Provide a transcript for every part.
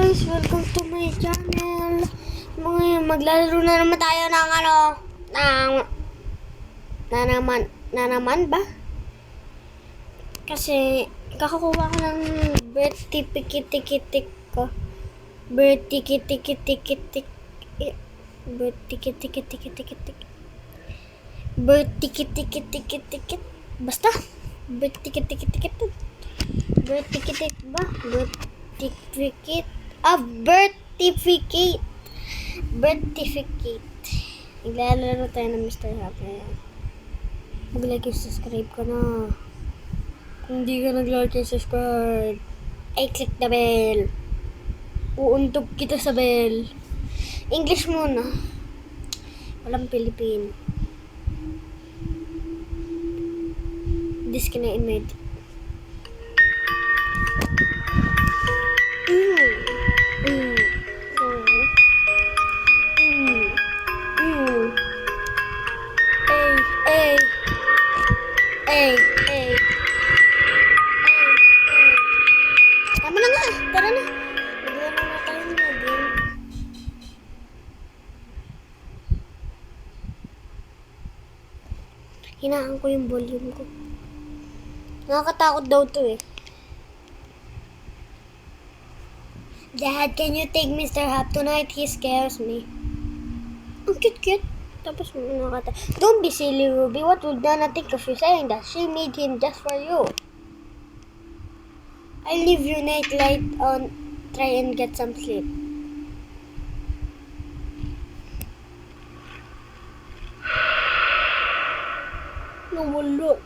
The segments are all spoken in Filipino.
guys, welcome to my channel. Ngayon, maglalaro na naman tayo ng na naman ba? Kasi kakakuha ko ng birth certificate ko. Birth certificate. Basta birth certificate ba? Birth certificate. Naglalaro tayo ng Mr. Happy. Mag-like and subscribe ka na. Kung di ka nag-like and subscribe, ay click the bell. Uuntog kita sa bell. English muna. Walang Pilipino. Disconnect image. Tama na nga. Tara na. Maglaro na tayo ng game. Hinaan ko yung volume ko. Nakakatakot daw to eh. Dad, can you take Mr. Hap tonight? He scares me. Ang cute-cute. Tapos nakata. Don't be silly, Ruby. What would Nana think of you saying that? She made him just for you. I'll leave your night light on. Try and get some sleep. Nawala.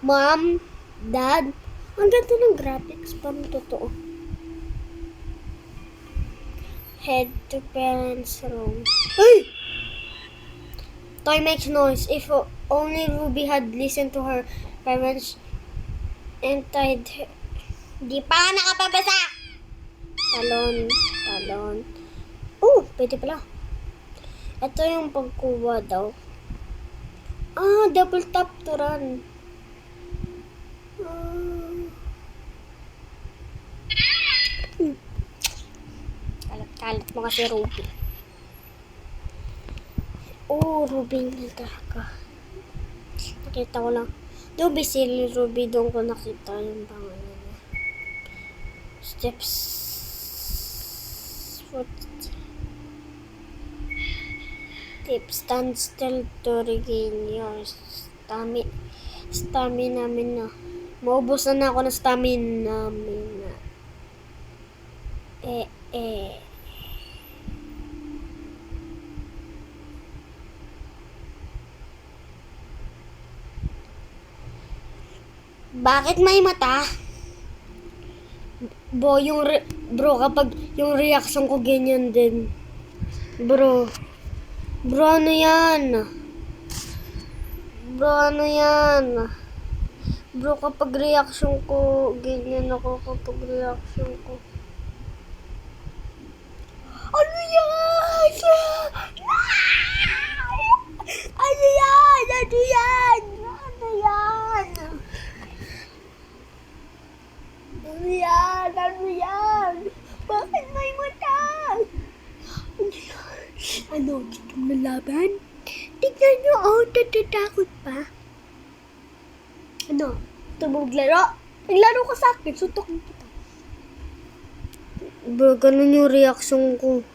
Mom, Dad, ang ganda ng graphics. Parang totoo. Head to parents' room. Hey! Toy makes noise. If only Ruby had listened to her parents and tied her. Di pa nakapabasa! Talon. Oh, pwede pala. Ito yung pagkuha daw. Double tap to run. Kalat mo kasi Ruby. Ruby na talaga. Nakita ko lang. Don't be silly, Ruby. Doon ko nakita yung pangalan niya. Steps. Stand still to regain your stamina. Maubos na ako ng stamina. Bakit may mata? Bro, kapag yung reaction ko ganyan din. Bro, ano yan? Bro, kapag reaction ko, ganyan ako kapag reaction ko. Ano yan? Ano yan? Bakit may mata? Ano, gusto mo na laban? Tignan nyo, natatakot pa. Ano, maglaro? Naglaro ka sa akin, sutok mo kita. Bro, ganun yung reaction ko.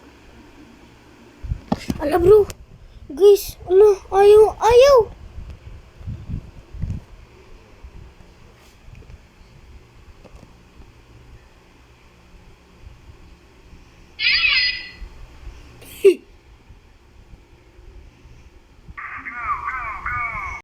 Ala bro, guys, ayaw.